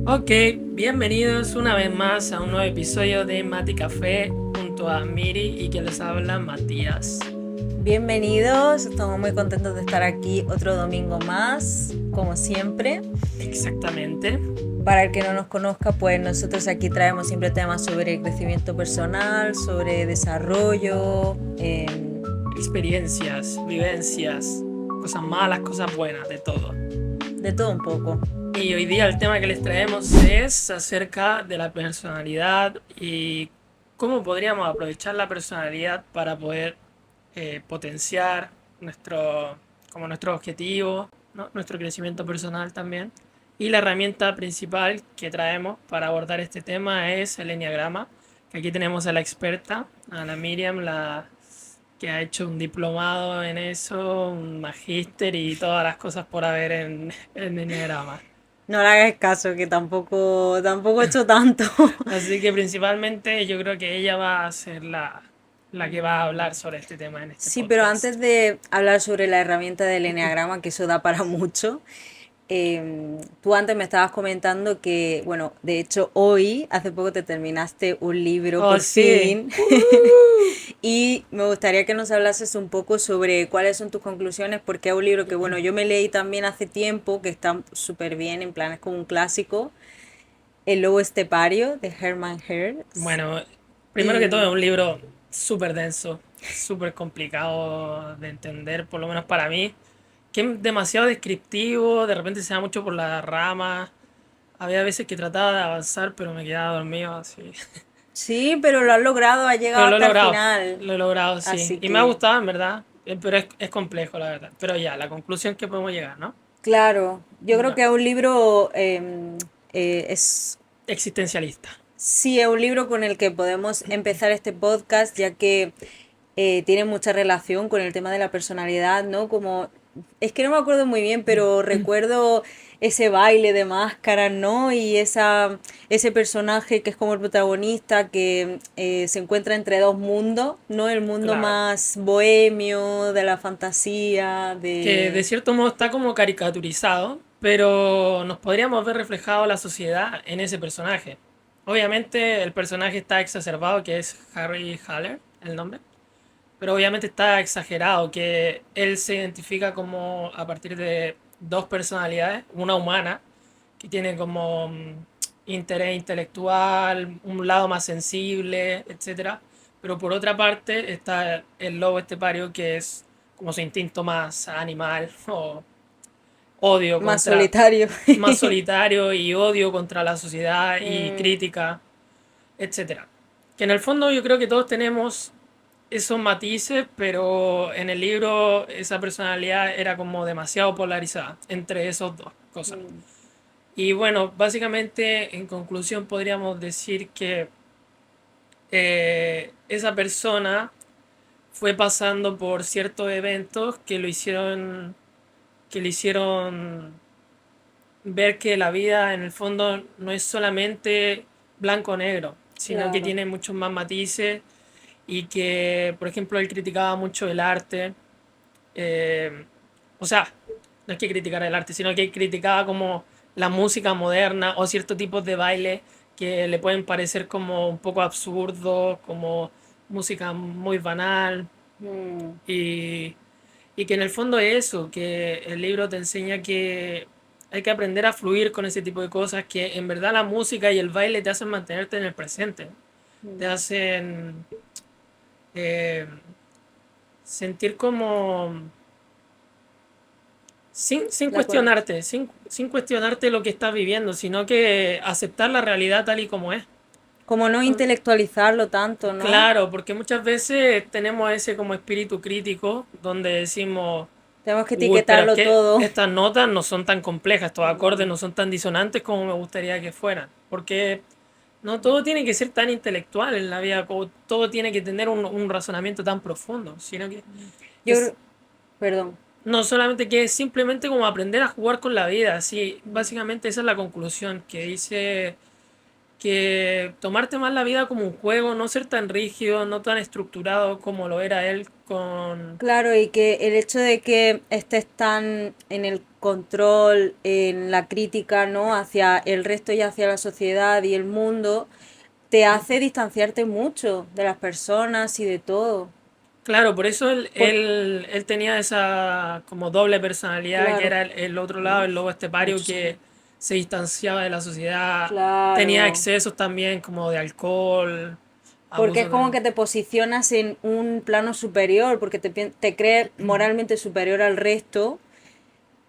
Ok, bienvenidos una vez más a un nuevo episodio de Mati Café junto a Miri y que les habla Matías. Bienvenidos, estamos muy contentos de estar aquí otro domingo más, como siempre. Exactamente. Para el que no nos conozca, pues nosotros aquí traemos siempre temas sobre crecimiento personal, sobre desarrollo, Experiencias, vivencias, cosas malas, cosas buenas, de todo. de todo un poco. Y hoy día el tema que les traemos es acerca de la personalidad y cómo podríamos aprovechar la personalidad para poder potenciar nuestro, como nuestro objetivo, ¿no? Nuestro crecimiento personal también. Y la herramienta principal que traemos para abordar este tema es el enneagrama, que aquí tenemos a la experta, a la Miriam, la que ha hecho un diplomado en eso, un magíster y todas las cosas por haber en enneagrama. No le hagas caso, que tampoco he hecho tanto. Así que principalmente yo creo que ella va a ser la que va a hablar sobre este tema en este Sí, pero podcast. antes de hablar sobre la herramienta del eneagrama, que eso da para mucho, tú antes me estabas comentando que, bueno, de hecho hoy, hace poco te terminaste un libro Oh, por sí. fin. Y me gustaría que nos hablases un poco sobre cuáles son tus conclusiones, porque es un libro que, bueno, yo me leí también hace tiempo, que está súper bien, en plan es como un clásico, El lobo estepario de Hermann Hertz. Bueno, primero que todo es Y un libro súper denso, súper complicado de entender, por lo menos para mí, que es demasiado descriptivo, de repente se da mucho por las ramas. Había veces que trataba de avanzar, pero me quedaba dormido así. sí, pero lo has logrado, has Pero llegado hasta el final. lo he logrado, sí. Así Y me ha que, gustado, en verdad, pero es complejo, la verdad. Pero ya, la conclusión que podemos llegar, ¿no? claro, yo creo No, que es un libro, es existencialista. sí, es un libro con el que podemos empezar este podcast, ya que tiene mucha relación con el tema de la personalidad, ¿no? Como, es que no me acuerdo muy bien, pero recuerdo ese baile de máscaras, ¿no? Y ese personaje que es como el protagonista, que se encuentra entre dos mundos, ¿no? El mundo Claro. más bohemio, de la fantasía, Que de de... cierto modo está como caricaturizado, pero nos podríamos ver reflejado la sociedad en ese personaje. Obviamente el personaje está exacerbado, que es Harry Haller, el nombre, pero obviamente está exagerado, que él se identifica como a partir de dos personalidades, una humana, que tiene como interés intelectual, un lado más sensible, etcétera. Pero por otra parte está el lobo estepario, que es como su instinto más animal o odio más contra, solitario. más solitario y odio contra la sociedad y Mm, crítica, etcétera. Que en el fondo yo creo que todos tenemos esos matices, pero en el libro esa personalidad era como demasiado polarizada entre esos dos cosas. mm, Y bueno, básicamente en conclusión podríamos decir que esa persona fue pasando por ciertos eventos que le hicieron ver que la vida en el fondo no es solamente blanco o negro, sino que claro. tiene muchos más matices y que, por ejemplo, él criticaba mucho el arte. eh, o sea, no es que criticara el arte, sino que criticaba como la música moderna o ciertos tipos de baile que le pueden parecer como un poco absurdos, como música muy banal Mm, y, y que en el fondo es eso, que el libro te enseña que hay que aprender a fluir con ese tipo de cosas, que en verdad la música y el baile te hacen mantenerte en el presente, te mm, hacen eh, sentir como la conexión. sin cuestionarte lo que estás viviendo, sino que aceptar la realidad tal y como es. Como no intelectualizarlo tanto, ¿no? Claro, porque muchas veces tenemos ese como espíritu crítico donde decimos, Tenemos que uy, pero es etiquetarlo que todo. estas notas no son tan complejas, estos acordes no son tan disonantes como me gustaría que fueran. Porque no todo tiene que ser tan intelectual en la vida, como todo tiene que tener un razonamiento tan profundo, sino que Yo es, creo, perdón. no solamente que es simplemente como aprender a jugar con la vida, sí, básicamente esa es la conclusión, que dice que tomarte más la vida como un juego, no ser tan rígido, no tan estructurado como lo era él con... Claro, y que el hecho de que estés tan en el control, en la crítica, ¿no? Hacia el resto y hacia la sociedad y el mundo, te hace distanciarte mucho de las personas y de todo. Claro, por eso él, Por, él, él tenía esa como doble personalidad, que claro, era el otro lado, el lobo estepario muchos que años. se distanciaba de la sociedad, tenía Claro. excesos también como de alcohol, Porque es abuso como de... que te posicionas en un plano superior, porque te crees moralmente superior al resto,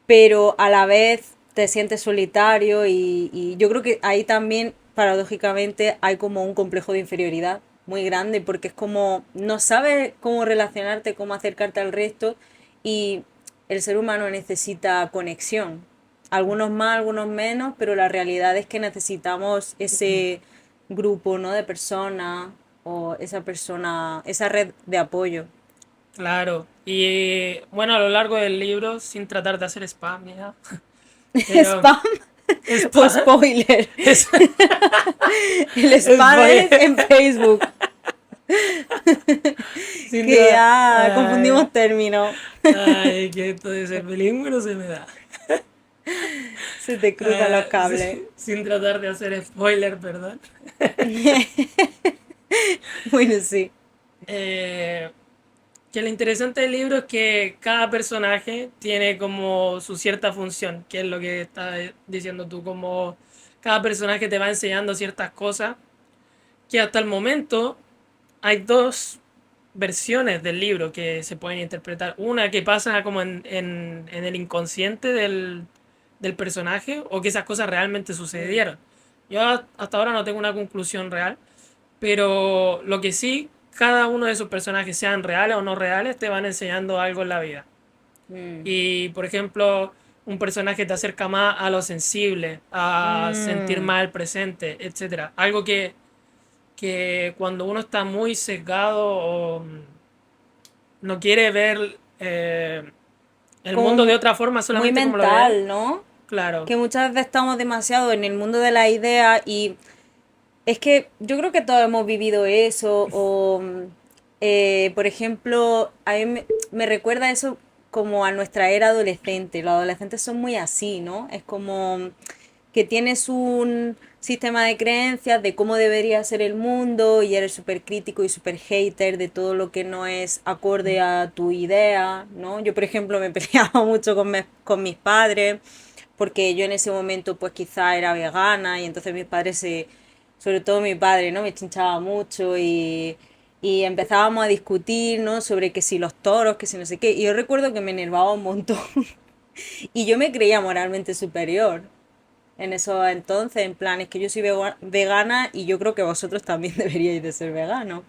pero a la vez te sientes solitario y yo creo que ahí también, paradójicamente, hay como un complejo de inferioridad muy grande, porque es como no sabes cómo relacionarte, cómo acercarte al resto y el ser humano necesita conexión. Algunos más, algunos menos, pero la realidad es que necesitamos ese grupo, ¿no? De personas o esa persona, esa red de apoyo. Claro, y bueno, a lo largo del libro, sin tratar de hacer spam, ya, pero Spam o spam spoiler. es, El es spam es spoiler, en Facebook. sin Que duda. ya Ay, confundimos términos. ay, que esto de ser bilingüe no se me da. Se te cruzan Ah, los cables. sin tratar de hacer spoiler, perdón. Bueno, sí. Eh, que lo interesante del libro es que cada personaje tiene como su cierta función, que es lo que estás diciendo tú, como cada personaje te va enseñando ciertas cosas, que hasta el momento hay dos versiones del libro que se pueden interpretar. Una que pasa como en el inconsciente del personaje o que esas cosas realmente Mm, sucedieron. Yo hasta ahora no tengo una conclusión real, pero lo que sí, cada uno de esos personajes, sean reales o no reales, te van enseñando algo en la vida. mm, Y, por ejemplo, un personaje te acerca más a lo sensible, a sentir mm. más el presente, etcétera. Algo que cuando uno está muy sesgado o no quiere ver el mundo de Como otra forma muy solamente como lo ve él, mental, ¿no? claro. Que muchas veces estamos demasiado en el mundo de la idea y es que yo creo que todos hemos vivido eso o, por ejemplo, me recuerda eso como a nuestra era adolescente. Los adolescentes son muy así, ¿no? Es como que tienes un sistema de creencias de cómo debería ser el mundo y eres súper crítico y súper hater de todo lo que no es acorde a tu idea, ¿no? Yo, por ejemplo, me peleaba mucho con mis padres porque yo en ese momento pues quizá era vegana y entonces mis padres sobre todo mi padre, ¿no? Me chinchaba mucho y empezábamos a discutir, ¿no? Sobre que si los toros, que si no sé qué. Y yo recuerdo que me enervaba un montón y yo me creía moralmente superior en eso entonces, en plan, es que yo soy vegana y yo creo que vosotros también deberíais de ser veganos.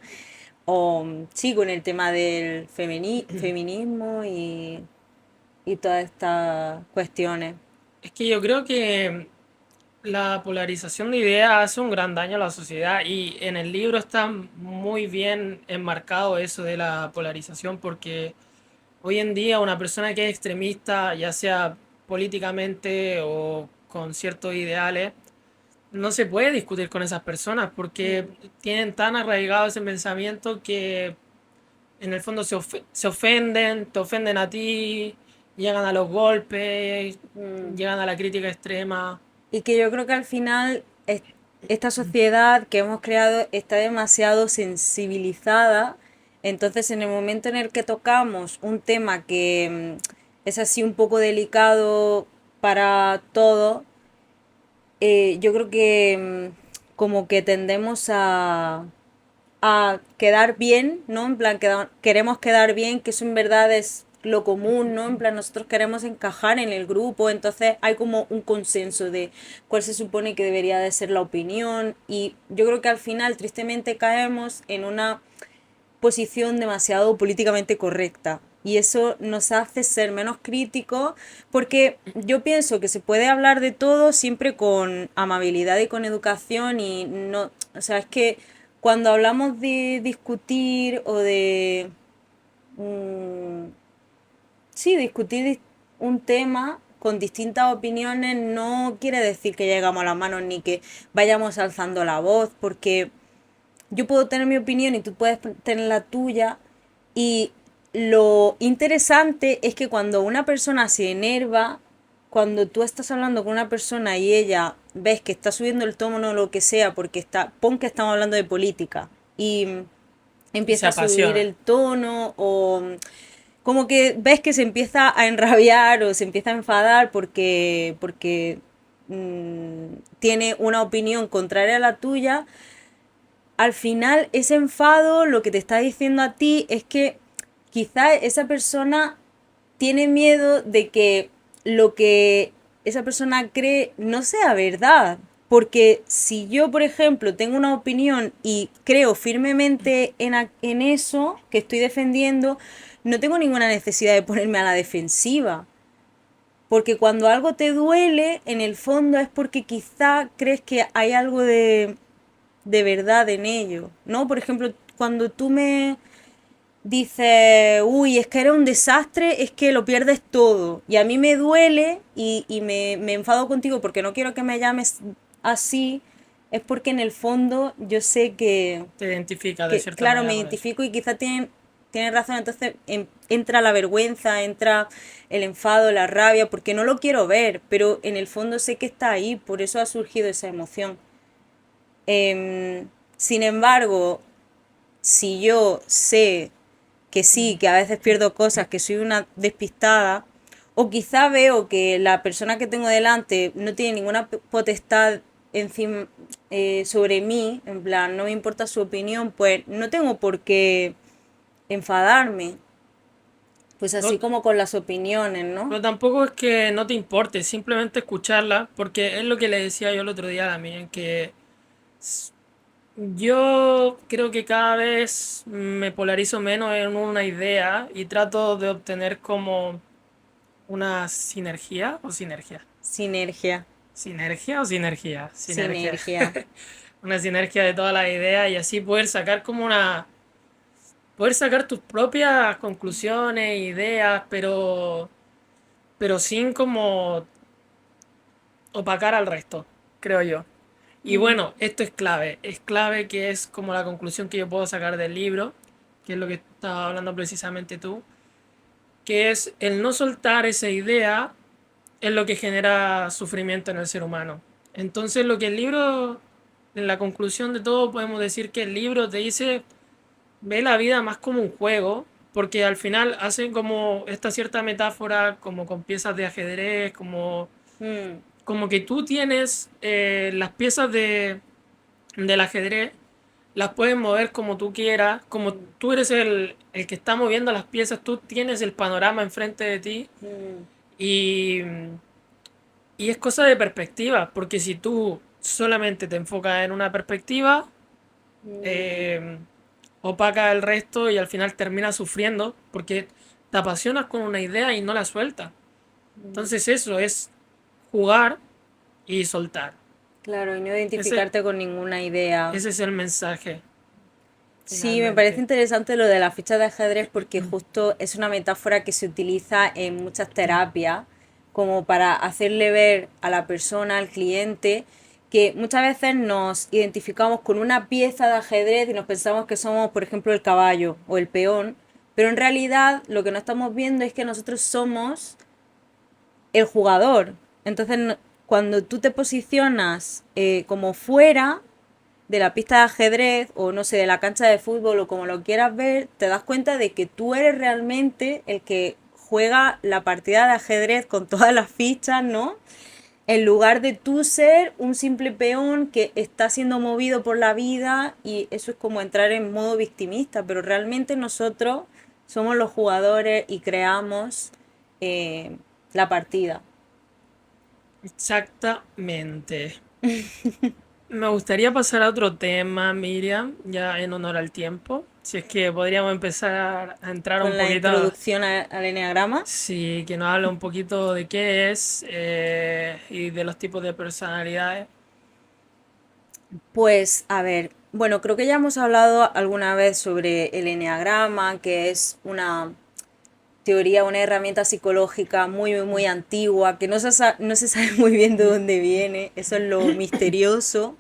O sí, con el tema del feminismo y todas estas cuestiones. Es que yo creo que la polarización de ideas hace un gran daño a la sociedad y en el libro está muy bien enmarcado eso de la polarización porque hoy en día una persona que es extremista, ya sea políticamente o con ciertos ideales, no se puede discutir con esas personas porque Mm, tienen tan arraigado ese pensamiento que en el fondo se ofenden, te ofenden a ti, llegan a los golpes, mm. llegan a la crítica extrema. Y que yo creo que al final esta sociedad que hemos creado está demasiado sensibilizada. Entonces, en el momento en el que tocamos un tema que es así un poco delicado para todos, yo creo que como que tendemos a quedar bien, ¿no? En plan, queremos quedar bien, que eso en verdad es lo común, ¿no? En plan, nosotros queremos encajar en el grupo, entonces hay como un consenso de cuál se supone que debería de ser la opinión y yo creo que al final tristemente caemos en una posición demasiado políticamente correcta. Y eso nos hace ser menos críticos porque yo pienso que se puede hablar de todo siempre con amabilidad y con educación y no, o sea, es que cuando hablamos de discutir o de, mm, sí, discutir un tema con distintas opiniones no quiere decir que llegamos a las manos ni que vayamos alzando la voz, porque yo puedo tener mi opinión y tú puedes tener la tuya. Y lo interesante es que cuando una persona se enerva, cuando tú estás hablando con una persona y ella ves que está subiendo el tono o lo que sea, porque pon que estamos hablando de política y Y se empieza a subir apasiona. el tono o como que ves que se empieza a enrabiar o se empieza a enfadar porque tiene una opinión contraria a la tuya, al final ese enfado lo que te está diciendo a ti es que quizá esa persona tiene miedo de que lo que esa persona cree no sea verdad. Porque si yo, por ejemplo, tengo una opinión y creo firmemente en eso que estoy defendiendo, no tengo ninguna necesidad de ponerme a la defensiva. Porque cuando algo te duele, en el fondo es porque quizá crees que hay algo de verdad en ello, ¿no? Por ejemplo, cuando tú me dices, uy, es que era un desastre, es que lo pierdes todo. Y a mí me duele y me enfado contigo porque no quiero que me llames así, es porque en el fondo yo sé Te identifica de que cierta claro, me manera con eso. identifico y quizá tienen razón, entonces entra la vergüenza, entra el enfado, la rabia, porque no lo quiero ver, pero en el fondo sé que está ahí, por eso ha surgido esa emoción. Sin embargo, si yo sé que sí, que a veces pierdo cosas, que soy una despistada, o quizá veo que la persona que tengo delante no tiene ninguna potestad encima, sobre mí, en plan, no me importa su opinión, pues no tengo por qué enfadarme. Pues así No, como con las opiniones, ¿no? pero tampoco es que no te importe, simplemente escucharla, porque es lo que le decía yo el otro día también, que yo creo que cada vez me polarizo menos en una idea y trato de obtener como una sinergia o sinergia. Sinergia, ¿Sinergia o sinergia? Sinergia. sinergia. Una sinergia de todas las ideas y así poder sacar como una... Poder sacar tus propias conclusiones, ideas, pero sin como opacar al resto, creo yo. Y Mm, bueno, esto es clave que es como la conclusión que yo puedo sacar del libro, que es lo que estaba hablando precisamente tú, que es el no soltar esa idea es lo que genera sufrimiento en el ser humano. Entonces lo que el libro, en la conclusión de todo podemos decir que el libro te dice, ve la vida más como un juego, porque al final hacen como esta cierta metáfora, como con piezas de ajedrez, mm, como que tú tienes las piezas del ajedrez, las puedes mover como tú quieras, como tú eres el que está moviendo las piezas, tú tienes el panorama enfrente de ti mm, y, y es cosa de perspectiva, porque si tú solamente te enfocas en una perspectiva, mm, eh, opaca el resto y al final terminas sufriendo porque te apasionas con una idea y no la sueltas. mm. Entonces eso es jugar y soltar. Claro, y no Ese, identificarte con ninguna idea. ese es el mensaje, Sí, me parece finalmente. interesante lo de la ficha de ajedrez porque justo es una metáfora que se utiliza en muchas terapias como para hacerle ver a la persona, al cliente, que muchas veces nos identificamos con una pieza de ajedrez y nos pensamos que somos, por ejemplo, el caballo o el peón, pero en realidad lo que no estamos viendo es que nosotros somos el jugador. Entonces, cuando tú te posicionas como fuera de la pista de ajedrez o no sé, de la cancha de fútbol o como lo quieras ver, te das cuenta de que tú eres realmente el que juega la partida de ajedrez con todas las fichas, ¿no? En lugar de tú ser un simple peón que está siendo movido por la vida y eso es como entrar en modo victimista, pero realmente nosotros somos los jugadores y creamos eh, la partida. Exactamente. Me gustaría pasar a otro tema, Miriam, ya en honor al tiempo. Si es que podríamos empezar a entrar un Con la poquito, introducción al enneagrama. sí, que nos hable un poquito de qué es y de los tipos de personalidades. Pues a ver, bueno, creo que ya hemos hablado alguna vez sobre el enneagrama, que es teoría, una herramienta psicológica muy, muy antigua, que no se sabe muy bien de dónde viene, eso es lo misterioso,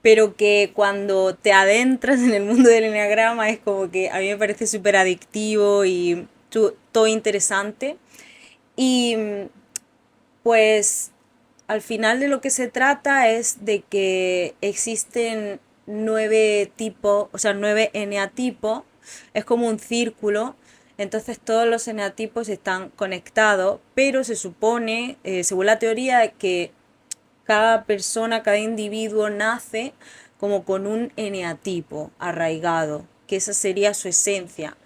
pero que cuando te adentras en el mundo del enneagrama es como que a mí me parece súper adictivo y todo interesante. Y pues al final de lo que se trata es de que existen 9 tipos, o sea, 9 eneatipos, es como un círculo, entonces todos los eneatipos están conectados, pero se supone, según la teoría, que cada persona, cada individuo nace como con un eneatipo arraigado, que esa sería su esencia.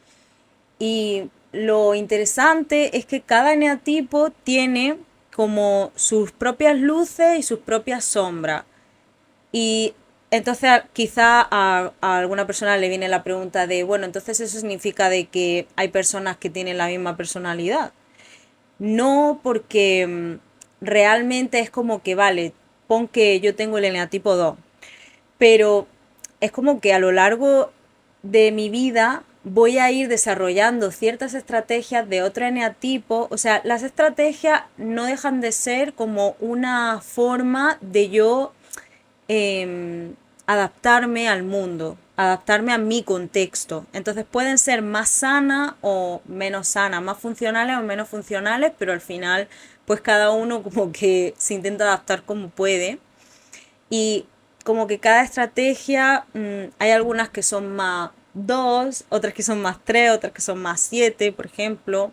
Y lo interesante es que cada eneatipo tiene como sus propias luces y sus propias sombras. Y entonces quizá a alguna persona le viene la pregunta de, bueno, entonces eso significa de que hay personas que tienen la misma personalidad. No, porque realmente es como que, vale, pon que yo tengo el eneatipo 2, pero es como que a lo largo de mi vida voy a ir desarrollando ciertas estrategias de otro eneatipo. O sea, las estrategias no dejan de ser como una forma de yo eh, adaptarme al mundo, adaptarme a mi contexto. Entonces pueden ser más sanas o menos sanas, más funcionales o menos funcionales, pero al final pues cada uno como que se intenta adaptar como puede. Y como que cada estrategia, hay algunas que son más 2, otras que son más 3, otras que son más 7, por ejemplo.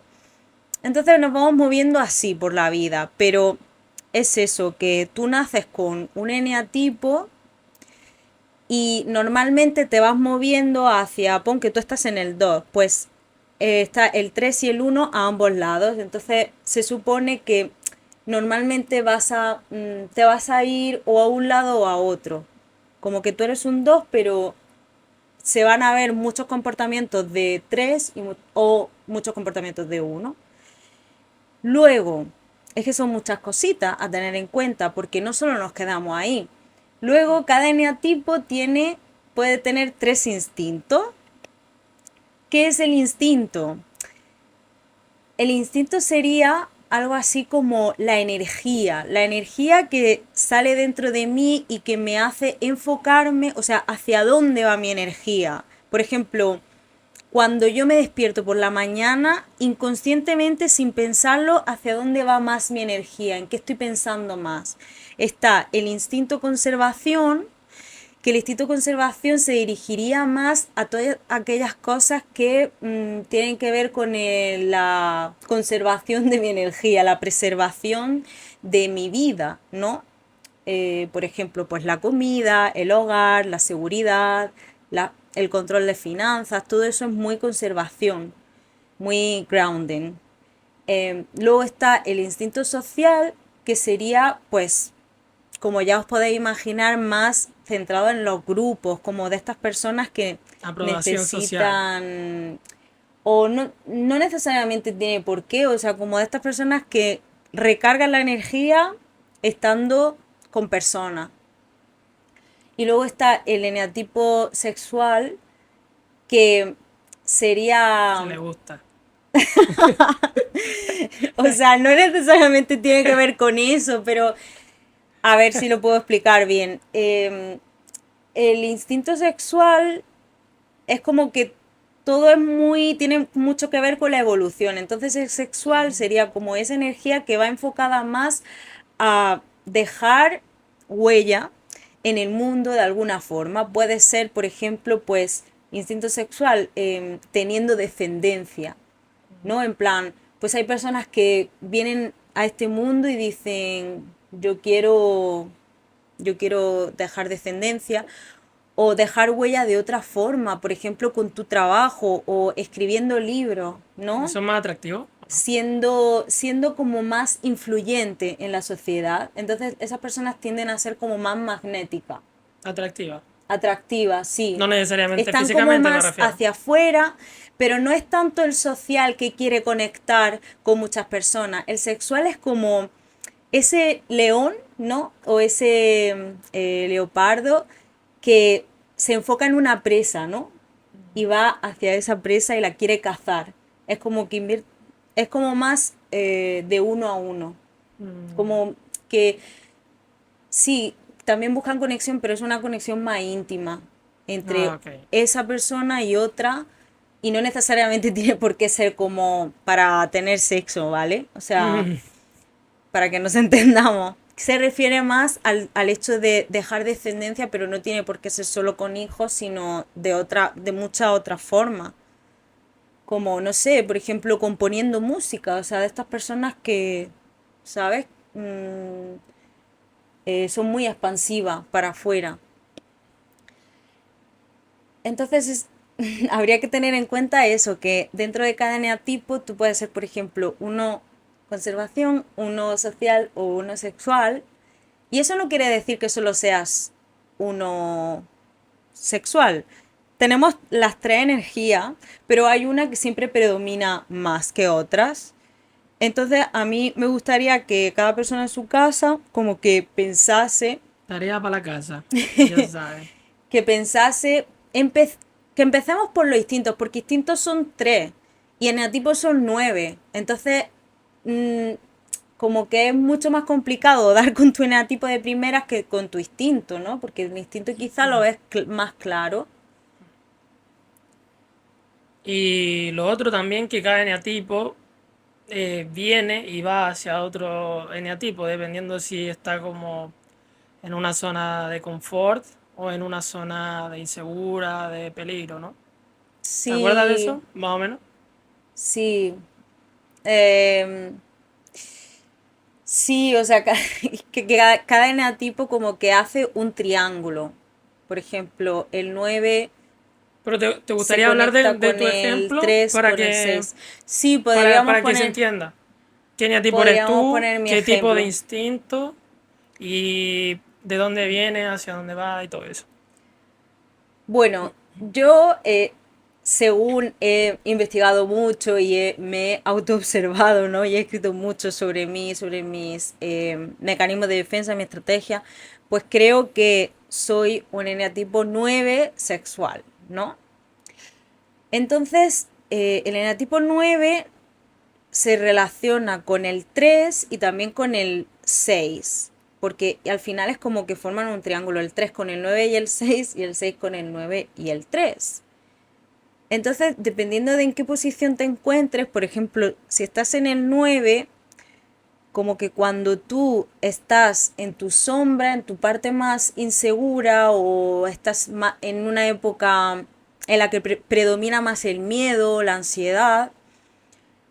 Entonces nos vamos moviendo así por la vida, pero es eso, que tú naces con un eneatipo y normalmente te vas moviendo hacia, pon que tú estás en el 2, pues está el 3 y el 1 a ambos lados, entonces se supone que normalmente te vas a ir o a un lado o a otro, como que tú eres un 2 pero se van a ver muchos comportamientos de 3 o muchos comportamientos de 1. Luego, es que son muchas cositas a tener en cuenta porque no solo nos quedamos ahí. Luego, cada eneatipo puede tener 3 instintos. ¿Qué es el instinto? El instinto sería algo así como la energía que sale dentro de mí y que me hace enfocarme, o sea, hacia dónde va mi energía. Por ejemplo, cuando yo me despierto por la mañana, inconscientemente, sin pensarlo, hacia dónde va más mi energía, en qué estoy pensando más. Está el instinto conservación, que el instinto conservación se dirigiría más a todas aquellas cosas que tienen que ver con la conservación de mi energía, la preservación de mi vida, ¿no? Por ejemplo, pues la comida, el hogar, la seguridad, el control de finanzas, todo eso es muy conservación, muy grounding. Luego está el instinto social, que sería, pues, como ya os podéis imaginar, más centrado en los grupos, como de estas personas que Aprobación social. necesitan, o no, no necesariamente tiene por qué, o sea, como de estas personas que recargan la energía estando con personas. Y luego está el eneatipo sexual, que Que sería, le gusta. o sea, no necesariamente tiene que ver con eso, pero a ver si lo puedo explicar bien. El instinto sexual es como que todo tiene mucho que ver con la evolución. Entonces el sexual sería como esa energía que va enfocada más a dejar huella en el mundo de alguna forma. Puede ser, por ejemplo, pues instinto sexual teniendo descendencia, ¿no? En plan, pues hay personas que vienen a este mundo y dicen, yo quiero dejar descendencia o dejar huella de otra forma, por ejemplo, con tu trabajo o escribiendo libros, ¿no? ¿Eso es más atractivo? Siendo como más influyente en la sociedad. Entonces esas personas tienden a ser como más magnéticas, Atractiva. atractivas, sí. No necesariamente Están como físicamente me más refiero. hacia afuera, pero no es tanto el social que quiere conectar con muchas personas. El sexual es como ese león, ¿no? O ese leopardo que se enfoca en una presa, ¿no? Y va hacia esa presa y la quiere cazar. Es como que invierte. es como más de uno a uno. Mm, Como que sí, también buscan conexión, pero es una conexión más íntima entre ah, ok. esa persona y otra, y no necesariamente tiene por qué ser como para tener sexo, ¿vale? O sea, Mm, para que nos entendamos. Se refiere más al hecho de dejar descendencia, pero no tiene por qué ser solo con hijos, sino de muchas otras formas. Como, no sé, por ejemplo, componiendo música, o sea, de estas personas que, ¿sabes? Son muy expansivas para afuera. Entonces, habría que tener en cuenta eso, que dentro de cada eneatipo tú puedes ser, por ejemplo, uno conservación, uno social o uno sexual. Y eso no quiere decir que solo seas uno sexual. Tenemos las tres energías, pero hay una que siempre predomina más que otras. Entonces, a mí me gustaría que cada persona en su casa como tarea para la casa, ya sabes. que pensase, empe- que empecemos por los instintos, porque instintos son tres y eneatipos son nueve. Entonces, mm, como que es mucho más complicado dar con tu eneatipo de primeras que con tu instinto, ¿no? Porque el instinto quizá lo ves más claro. Y lo otro también que cada eneatipo viene y va hacia otro eneatipo, dependiendo si está como en una zona de confort o en una zona de insegura, de peligro, ¿no? ¿Te acuerdas de Sí, eso? Más o menos. sí. em, sí, o sea, que cada eneatipo como que hace un triángulo. Por ejemplo, el 9 Pero te se gustaría hablar conecta de con tu el ejemplo 3 con el 6. Sí, para que se entienda. ¿Qué eneatipo eres podríamos tú? poner mi ¿Qué tipo de ejemplo. instinto? ¿Y de dónde viene? ¿Hacia dónde va? Y todo eso. Bueno, yo, según he investigado mucho y me he autoobservado, ¿no? Y he escrito mucho sobre mí, sobre mis mecanismos de defensa, mi estrategia, pues creo que soy un eneatipo 9 sexual, ¿no? Entonces, el eneatipo 9 se relaciona con el 3 y también con el 6 porque al final es como que forman un triángulo, el 3 con el 9 y el 6 y el 6 con el 9 y el 3. Entonces, dependiendo de en qué posición te encuentres, por ejemplo, si estás en el 9 como que cuando tú estás en tu sombra, en tu parte más insegura o estás en una época en la que predomina más el miedo, la ansiedad,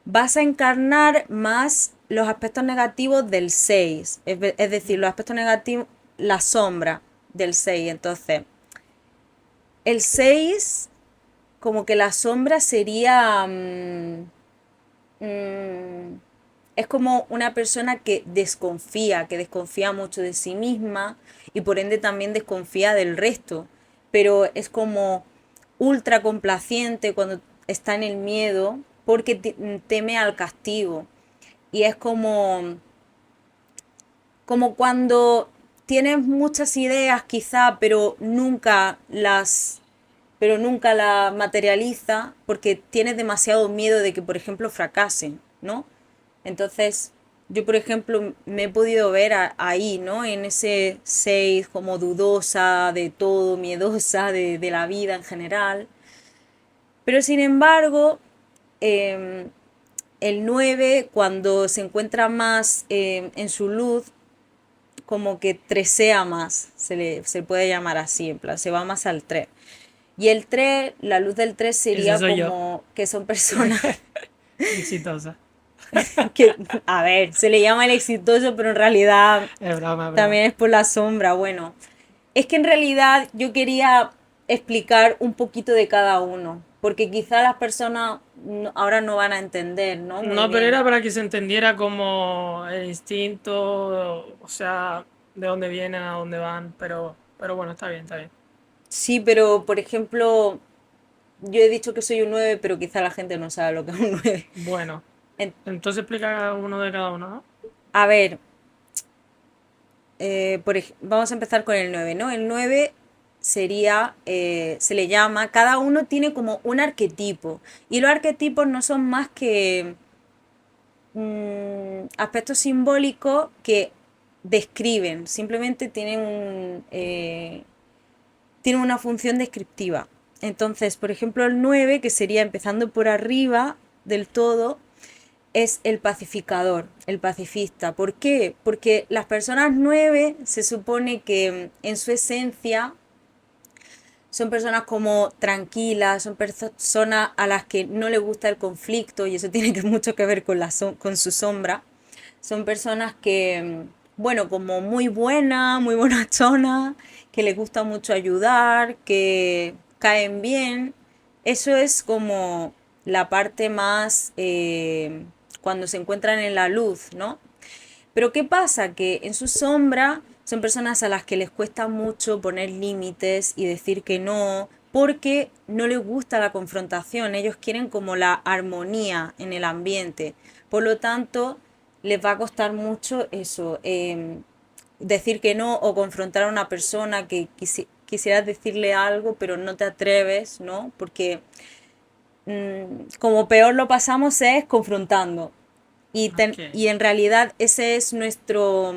vas a encarnar más los aspectos negativos del 6, es decir, los aspectos negativos, la sombra del 6. Entonces, el 6 como que la sombra sería... es como una persona que desconfía mucho de sí misma y por ende también desconfía del resto, pero es como ultra complaciente cuando está en el miedo porque teme al castigo. Y es como cuando tienes muchas ideas quizá, pero nunca las materializa porque tienes demasiado miedo de que, por ejemplo, fracasen, ¿no? Entonces, yo, por ejemplo, me he podido ver ahí, ¿no? En ese 6 como dudosa de todo, miedosa de la vida en general. Pero sin embargo, eh, el 9 cuando se encuentra más en su luz, como que tresea más, se puede llamar así, en plan, se va más al 3. Y el 3 la luz del 3 Ese sería soy yo. como que son personas Exitosa. que, a ver, se le llama el exitoso, pero en realidad Es broma, es broma. también es por la sombra. Bueno, es que en realidad yo quería explicar un poquito de cada uno, porque quizá las personas ahora no van a entender, ¿no? Muy No, pero bien. era para que se entendiera como el instinto, o sea, de dónde vienen, a dónde van, pero bueno, está bien, está bien. Sí, pero por ejemplo, yo he dicho que soy un 9 pero quizá la gente no sabe lo que es un 9. Bueno, En- entonces explica uno de cada uno, ¿no? a ver, vamos a empezar con el 9, ¿no? El 9 sería, se le llama, cada uno tiene como un arquetipo. Y los arquetipos no son más que aspectos simbólicos que describen, simplemente tienen una función descriptiva. Entonces, por ejemplo, el 9 que sería empezando por arriba del todo, es el pacificador, el pacifista. ¿Por qué? Porque las personas 9 se supone que en su esencia son personas como tranquilas, son personas a las que no les gusta el conflicto y eso tiene mucho que ver con su sombra. Son personas que, bueno, como muy buenas, muy bonachonas, que les gusta mucho ayudar, que caen bien. Eso es como la parte más cuando se encuentran en la luz, ¿no? Pero ¿qué pasa? Que en su sombra son personas a las que les cuesta mucho poner límites y decir que no, porque no les gusta la confrontación, ellos quieren como la armonía en el ambiente. Por lo tanto, les va a costar mucho eso, decir que no o confrontar a una persona que quisieras decirle algo, pero no te atreves, ¿no? Porque como peor lo pasamos es confrontando. Ok. Y en realidad ese es nuestra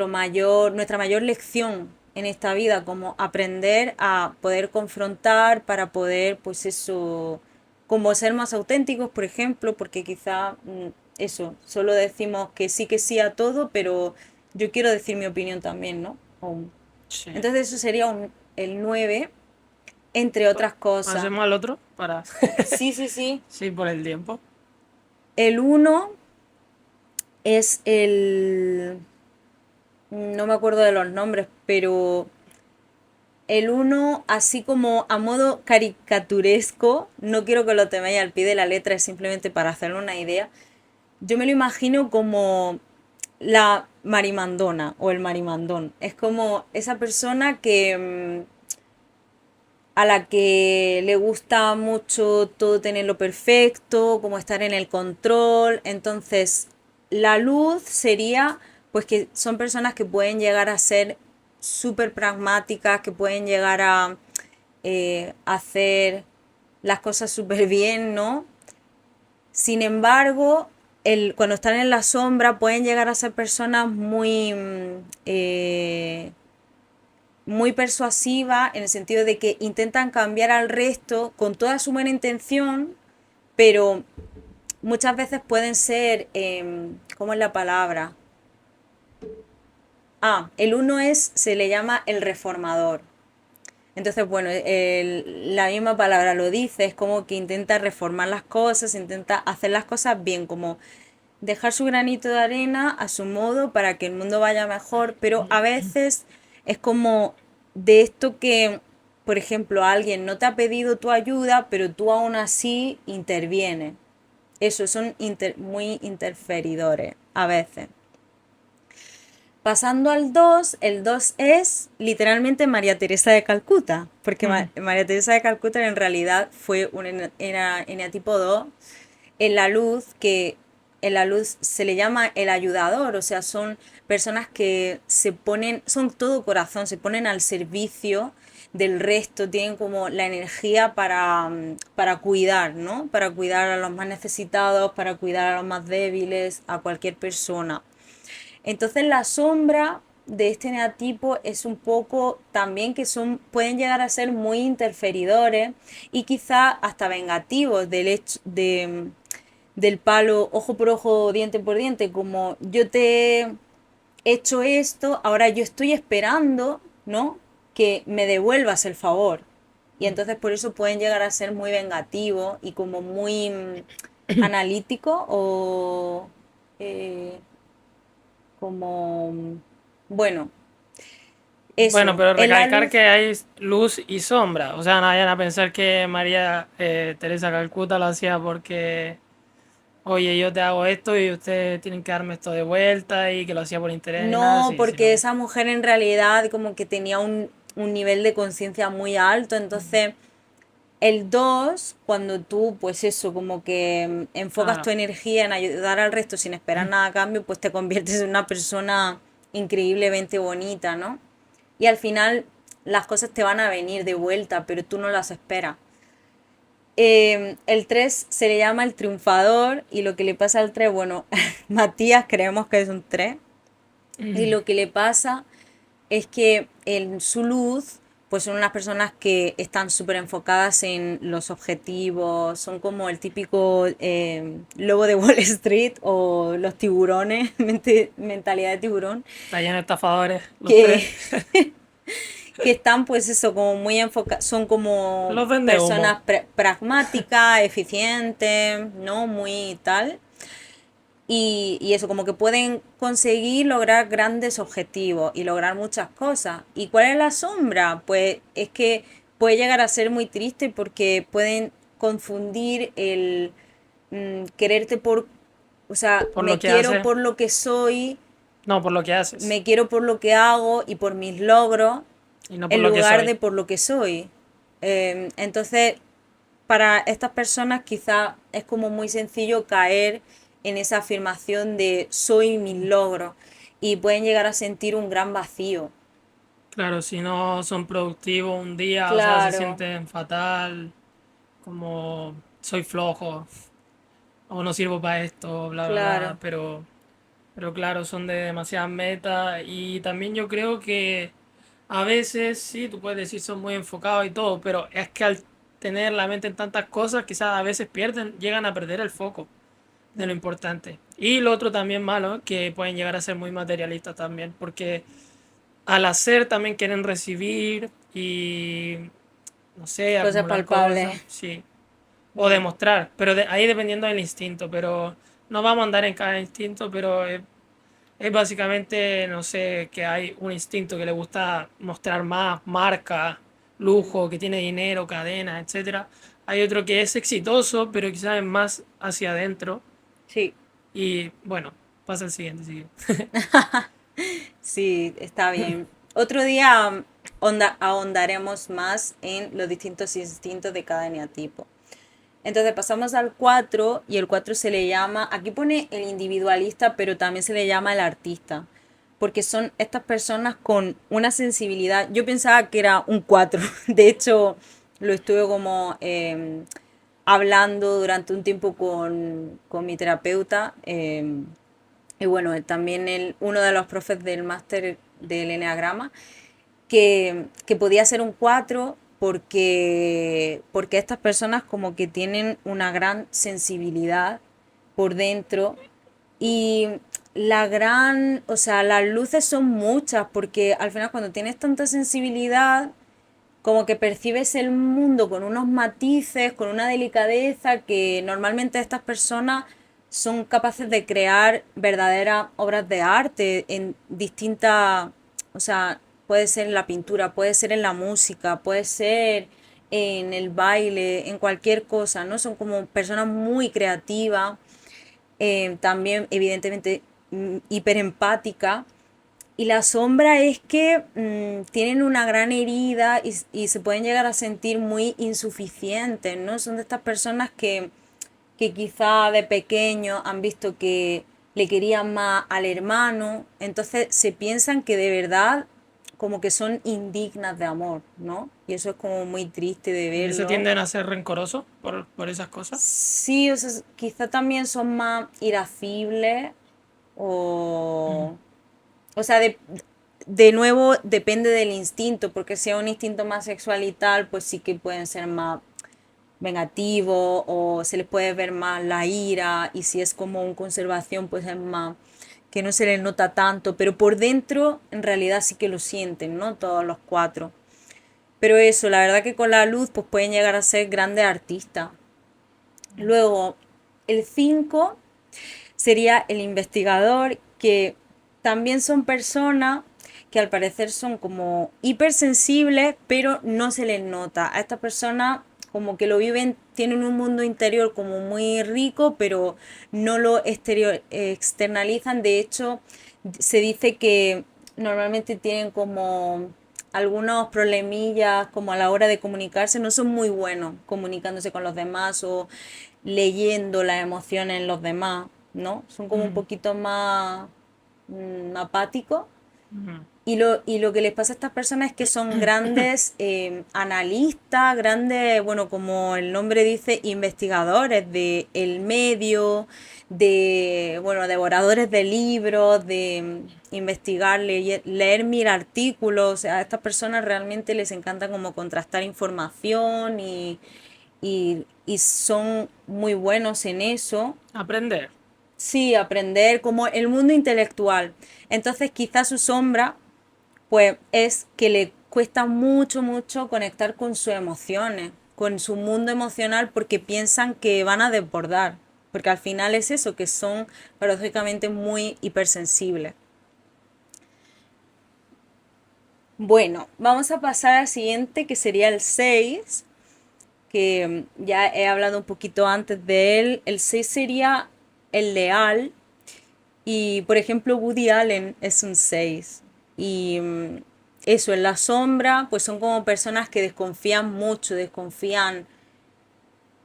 mayor lección en esta vida, como aprender a poder confrontar para poder, pues eso, como ser más auténticos, por ejemplo, porque quizá eso, solo decimos que sí a todo, pero yo quiero decir mi opinión también, ¿no? Sí. Entonces eso sería el 9 entre otras cosas. Hacemos al otro para... Sí, sí, sí. Sí, por el tiempo. El uno es no me acuerdo de los nombres, pero el uno, así como a modo caricaturesco, no quiero que lo temáis al pie de la letra, es simplemente para hacerme una idea. Yo me lo imagino como la marimandona o el marimandón. Es como esa persona que a la que le gusta mucho todo tenerlo perfecto, como estar en el control. Entonces, la luz sería, pues que son personas que pueden llegar a ser súper pragmáticas, que pueden llegar a hacer las cosas súper bien, ¿no? Sin embargo, cuando están en la sombra pueden llegar a ser personas muy persuasiva en el sentido de que intentan cambiar al resto con toda su buena intención, pero muchas veces pueden ser, ¿cómo es la palabra? El uno se le llama el reformador. Entonces, bueno, la misma palabra lo dice, es como que intenta reformar las cosas, intenta hacer las cosas bien, como dejar su granito de arena a su modo para que el mundo vaya mejor, pero a veces es como de esto que, por ejemplo, alguien no te ha pedido tu ayuda, pero tú aún así intervienes. Eso, son muy interferidores a veces. Pasando al 2, el 2 es literalmente María Teresa de Calcuta, porque María Teresa de Calcuta en realidad fue era eneatipo 2 en la luz, que en la luz se le llama el ayudador, o sea, son personas que se ponen, son todo corazón, se ponen al servicio del resto, tienen como la energía para cuidar, ¿no? Para cuidar a los más necesitados, para cuidar a los más débiles, a cualquier persona. Entonces la sombra de este neatipo es un poco también que pueden llegar a ser muy interferidores y quizá hasta vengativos del palo ojo por ojo, diente por diente, como yo te he hecho esto, ahora yo estoy esperando, ¿no? Que me devuelvas el favor. Y entonces por eso pueden llegar a ser muy vengativos y como muy analíticos o eh, como, bueno, Bueno, eso, pero en la recalcar luz, que hay luz y sombra. O sea, no vayan a pensar que María Teresa Calcuta lo hacía porque, oye, yo te hago esto y ustedes tienen que darme esto de vuelta y que lo hacía por interés ni nada no, así, porque sino... esa mujer en realidad como que tenía un nivel de conciencia muy alto, entonces el 2 cuando tú, pues eso, como que enfocas tu Claro. energía en ayudar al resto sin esperar nada a cambio, pues te conviertes en una persona increíblemente bonita, ¿no? Y al final las cosas te van a venir de vuelta, pero tú no las esperas. El 3 se le llama el triunfador y lo que le pasa al 3, bueno, Matías creemos que es un 3 y lo que le pasa es que en su luz, pues son unas personas que están súper enfocadas en los objetivos, son como el típico lobo de Wall Street o los tiburones, mentalidad de tiburón, Está lleno de estafadores, los que, tres. que están pues eso, como muy enfocados, son como Los vende humo. personas pragmáticas, eficientes, ¿no? Muy tal. Y eso, como que pueden conseguir lograr grandes objetivos y lograr muchas cosas. ¿Y cuál es la sombra? Pues es que puede llegar a ser muy triste porque pueden confundir el quererte por, o sea, Por lo me que quiero hace. por lo que soy, No, por lo que haces. me quiero por lo que hago y por mis logros, Y no por en lo que lugar soy. de por lo que soy. Entonces, para estas personas quizá es como muy sencillo caer en esa afirmación de soy mi logro y pueden llegar a sentir un gran vacío. Claro, si no son productivos un día, o sea, se Claro, sienten fatal, como soy flojo, o no sirvo para esto, bla, bla, bla, claro. pero claro, son de demasiadas metas y también yo creo que a veces, sí, tú puedes decir son muy enfocados y todo, pero es que al tener la mente en tantas cosas, quizás a veces llegan a perder el foco de lo importante. Y lo otro también malo, que pueden llegar a ser muy materialistas también, porque al hacer también quieren recibir y, no sé, Cosas acumular palpables. cosas, sí, o demostrar, pero ahí dependiendo del instinto, pero no vamos a andar en cada instinto, pero es básicamente, no sé, que hay un instinto que le gusta mostrar más, marca, lujo, que tiene dinero, cadenas, etcétera. Hay otro que es exitoso, pero quizás es más hacia adentro. Sí, Y bueno, pasa el siguiente, sigue. sí, está bien. Otro día ahondaremos más en los distintos instintos de cada eneatipo. Entonces pasamos al 4 y el 4 se le llama, aquí pone el individualista, pero también se le llama el artista, porque son estas personas con una sensibilidad. Yo pensaba que era un 4 de hecho lo estuve como hablando durante un tiempo con mi terapeuta y bueno, también uno de los profes del máster del Enneagrama que podía ser un 4 porque estas personas como que tienen una gran sensibilidad por dentro y o sea, las luces son muchas porque al final cuando tienes tanta sensibilidad como que percibes el mundo con unos matices, con una delicadeza que normalmente estas personas son capaces de crear verdaderas obras de arte en distintas, o sea, puede ser en la pintura, puede ser en la música, puede ser en el baile, en cualquier cosa, ¿no? Son como personas muy creativas, también evidentemente hiperempáticas y la sombra es que tienen una gran herida y se pueden llegar a sentir muy insuficientes, ¿no? Son de estas personas que quizá de pequeño han visto que le querían más al hermano, entonces se piensan que de verdad como que son indignas de amor, ¿no? Y eso es como muy triste de Y se verlo. tienden a ser rencorosos por esas cosas. Sí, o sea, quizá también son más irascibles o o sea, de nuevo depende del instinto, porque si es un instinto más sexual y tal, pues sí que pueden ser más vengativos o se les puede ver más la ira y si es como un conservación, pues es más que no se les nota tanto, pero por dentro en realidad sí que lo sienten, ¿no? Todos los cuatro. Pero eso, la verdad que con la luz pues pueden llegar a ser grandes artistas. Luego, el 5 sería el investigador, que también son personas que al parecer son como hipersensibles, pero no se les nota. A estas personas como que lo viven, tienen un mundo interior como muy rico, pero no lo externalizan. De hecho, se dice que normalmente tienen como algunos problemillas como a la hora de comunicarse, no son muy buenos comunicándose con los demás o leyendo las emociones en los demás, ¿no? Son como un poquito más apáticos Y lo que les pasa a estas personas es que son grandes analistas, grandes, bueno, como el nombre dice, investigadores de el medio, de, bueno, devoradores de libros, de investigar, leer mil artículos. O sea, a estas personas realmente les encanta como contrastar información y son muy buenos en eso. Aprender. Sí, aprender como el mundo intelectual. Entonces quizás su sombra pues es que le cuesta mucho, mucho conectar con sus emociones, con su mundo emocional, porque piensan que van a desbordar, porque al final es eso, que son paradójicamente muy hipersensibles. Bueno, vamos a pasar al siguiente, que sería el 6 que ya he hablado un poquito antes de él. El 6 sería el leal, y por ejemplo Woody Allen es un 6. Y eso, en la sombra, pues son como personas que desconfían mucho, desconfían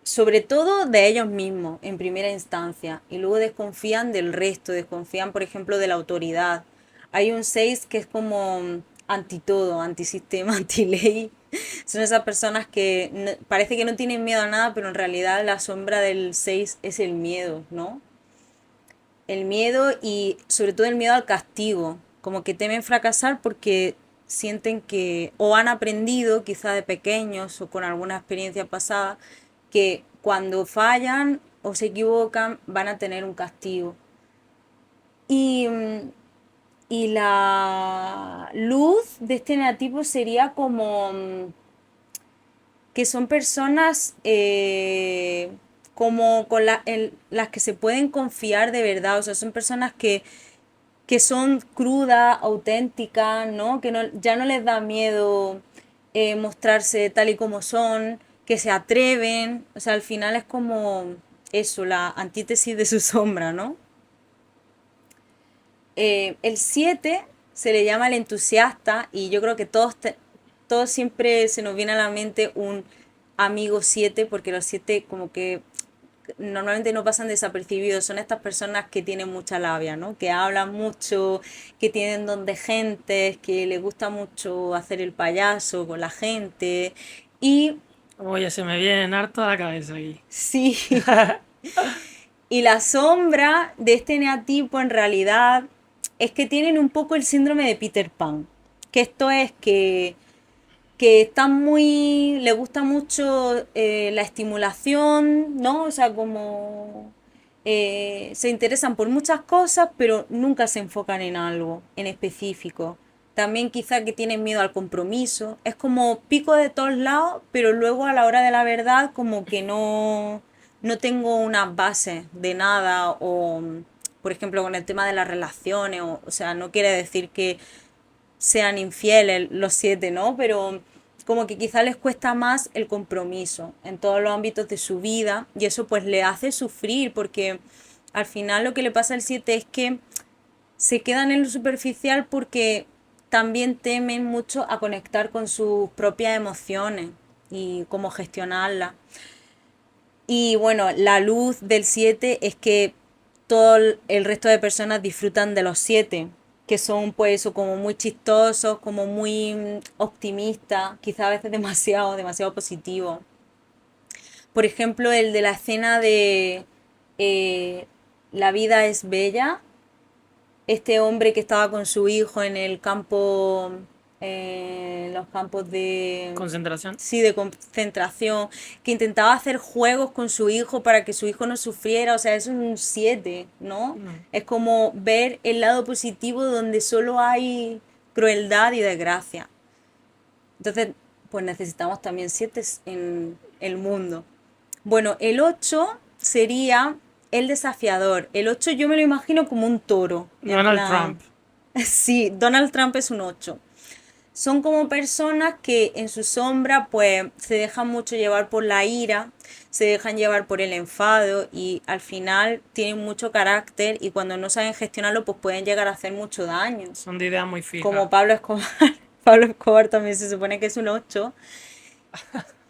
sobre todo de ellos mismos en primera instancia, y luego desconfían del resto, desconfían por ejemplo de la autoridad. Hay un 6 que es como anti todo, antisistema, anti ley. Son esas personas que parece que no tienen miedo a nada, pero en realidad la sombra del 6 es el miedo, ¿no? El miedo y sobre todo el miedo al castigo, como que temen fracasar porque sienten que o han aprendido quizá de pequeños o con alguna experiencia pasada que cuando fallan o se equivocan van a tener un castigo. Y, y la luz de este negativo sería como que son personas como con las que se pueden confiar de verdad, o sea, son personas que son crudas, auténticas, ¿no? Que no, ya no les da miedo mostrarse tal y como son, que se atreven, o sea, al final es como eso, la antítesis de su sombra, ¿no? El 7 se le llama el entusiasta y yo creo que todos siempre se nos viene a la mente un amigo 7 porque los 7 como que normalmente no pasan desapercibidos, son estas personas que tienen mucha labia, ¿no? Que hablan mucho, que tienen don de gente, que les gusta mucho hacer el payaso con la gente. Y Oye, se me vienen harto a la cabeza aquí. sí, y la sombra de este eneatipo en realidad es que tienen un poco el síndrome de Peter Pan. Que esto es que están muy, le gusta mucho la estimulación, ¿no? O sea, como se interesan por muchas cosas, pero nunca se enfocan en algo en específico. También quizá que tienen miedo al compromiso. Es como pico de todos lados, pero luego a la hora de la verdad como que no tengo unas bases de nada o, por ejemplo, con el tema de las relaciones, o sea, no quiere decir que sean infieles los 7, ¿no? Pero como que quizá les cuesta más el compromiso en todos los ámbitos de su vida y eso pues le hace sufrir porque al final lo que le pasa al 7 es que se quedan en lo superficial porque también temen mucho a conectar con sus propias emociones y cómo gestionarlas. Y bueno, la luz del 7 es que todo el resto de personas disfrutan de los 7, que son pues eso, como muy chistosos, como muy optimistas, quizá a veces demasiado, demasiado positivos. Por ejemplo, el de la escena de eh, La vida es bella, este hombre que estaba con su hijo en el campo, en los campos de, Concentración. sí, de concentración, que intentaba hacer juegos con su hijo para que su hijo no sufriera, o sea, eso es un 7, ¿no? No. Es como ver el lado positivo donde solo hay crueldad y desgracia. Entonces, pues necesitamos también 7 en el mundo. Bueno, el 8 sería el desafiador. El 8 yo me lo imagino como un toro. En Donald plan, Trump. sí, Donald Trump es un 8. Son como personas que en su sombra pues se dejan mucho llevar por la ira, se dejan llevar por el enfado y al final tienen mucho carácter y cuando no saben gestionarlo pues pueden llegar a hacer mucho daño. Son de ideas muy Como fijas. Pablo Escobar. Pablo Escobar también se supone que es un 8.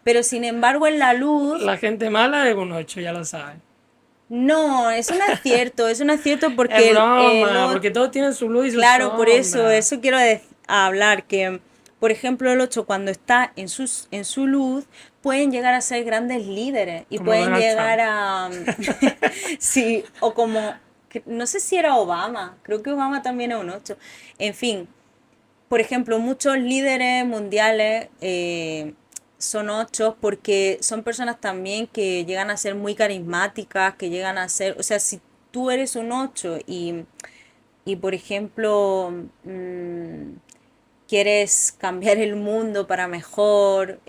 Pero sin embargo en la luz, La gente mala es un 8, ya lo saben. no, eso no es cierto Es porque broma, no, porque todos tienen su luz y su claro, por sombra. eso quiero decir, a hablar que, por ejemplo, el 8 cuando está en su luz, pueden llegar a ser grandes líderes y Como pueden Donald llegar Trump. a... sí, o como... No sé si era Obama, creo que Obama también es un 8. En fin, por ejemplo, muchos líderes mundiales son 8 porque son personas también que llegan a ser muy carismáticas, que llegan a ser, o sea, si tú eres un 8 y por ejemplo, quieres cambiar el mundo para mejor,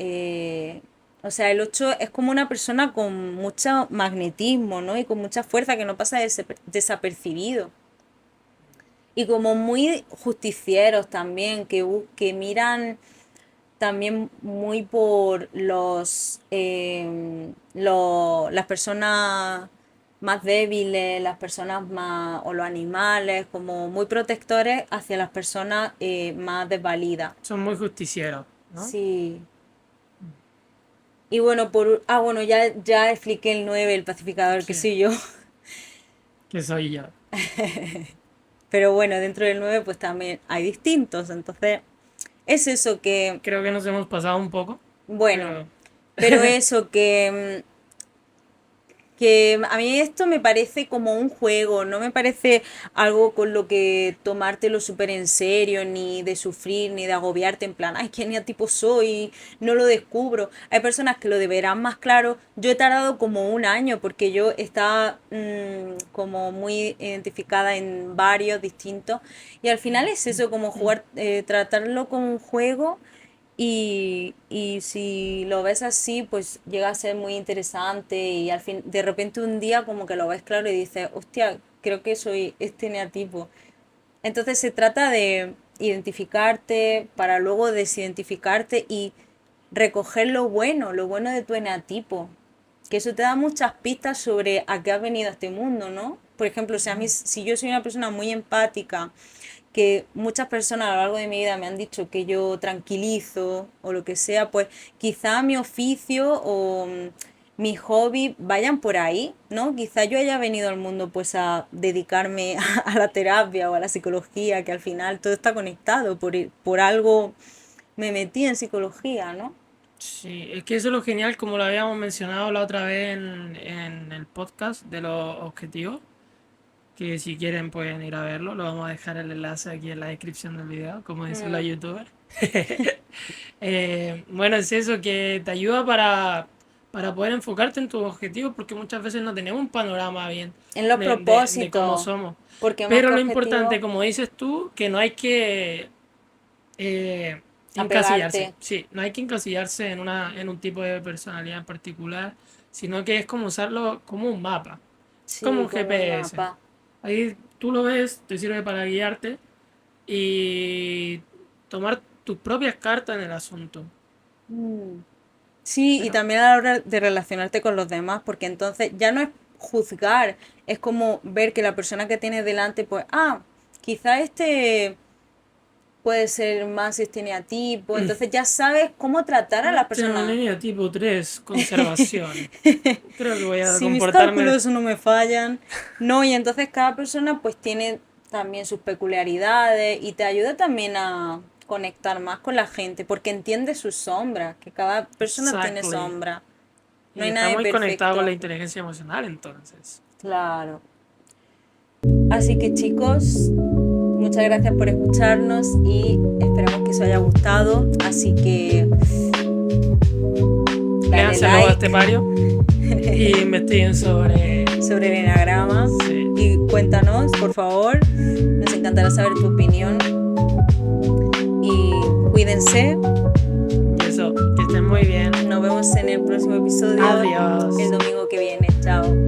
o sea, el 8 es como una persona con mucho magnetismo, ¿no? Y con mucha fuerza que no pasa desapercibido. Y como muy justicieros también, que miran también muy por las personas más débiles, las personas más, o los animales, como muy protectores hacia las personas más desvalidas. Son muy justicieros, ¿no? Sí. Y bueno, bueno, ya expliqué el 9 el pacificador, que Sí, soy yo. que soy yo. Pero bueno, dentro del 9 pues también hay distintos. Entonces, es eso que, Creo que nos hemos pasado un poco, bueno, pero pero eso que a mí esto me parece como un juego, no me parece algo con lo que tomártelo súper en serio, ni de sufrir, ni de agobiarte en plan, ay, qué tipo soy, no lo descubro. Hay personas que lo deberán más claro. Yo he tardado como un año porque yo estaba como muy identificada en varios distintos y al final es eso, como jugar, tratarlo como un juego y si lo ves así, pues llega a ser muy interesante y al fin, de repente un día como que lo ves claro y dices, hostia, creo que soy este eneatipo. Entonces se trata de identificarte para luego desidentificarte y recoger lo bueno de tu eneatipo. Que eso te da muchas pistas sobre a qué has venido a este mundo, ¿no? Por ejemplo, si yo soy una persona muy empática, que muchas personas a lo largo de mi vida me han dicho que yo tranquilizo o lo que sea, pues quizá mi oficio o mi hobby vayan por ahí, ¿no? Quizá yo haya venido al mundo pues a dedicarme a la terapia o a la psicología, que al final todo está conectado, por algo me metí en psicología, ¿no? sí, es que eso es lo genial, como lo habíamos mencionado la otra vez en el podcast de los objetivos, que si quieren pueden ir a verlo, lo vamos a dejar el enlace aquí en la descripción del video, como dicen los Mm. youtubers. Bueno, es eso que te ayuda para poder enfocarte en tus objetivos, porque muchas veces no tenemos un panorama bien En los de cómo propósitos, somos. porque más Pero que lo importante, objetivo, como dices tú, que no hay que encasillarse. apegarte. Sí, no hay que encasillarse en un tipo de personalidad en particular, sino que es como usarlo como un mapa, como Sí, un como un GPS. mapa. Ahí tú lo ves, te sirve para guiarte y tomar tus propias cartas en el asunto. Mm. Sí, y Pero también a la hora de relacionarte con los demás, porque entonces ya no es juzgar, es como ver que la persona que tienes delante, pues, quizá este puede ser más estereotipo, entonces ya sabes cómo tratar a la tengo persona. línea tipo 3 conservación. Creo que voy a Si mis comportarme. cálculos no me fallan, no, y entonces cada persona pues tiene también sus peculiaridades y te ayuda también a conectar más con la gente, porque entiende sus sombras, que cada persona tiene Exactly. sombra. No Y hay está nadie muy conectado con la perfecto. inteligencia emocional, entonces. Claro. Así que chicos, muchas gracias por escucharnos y esperamos que os haya gustado. Así que dale Léanse luego a este like pario y investiguen sobre. sobre el enagrama Sí, y cuéntanos, por favor. Nos encantará saber tu opinión. Y cuídense. y eso, que estén muy bien. Nos vemos en el próximo episodio Adiós. el domingo que viene. Chao.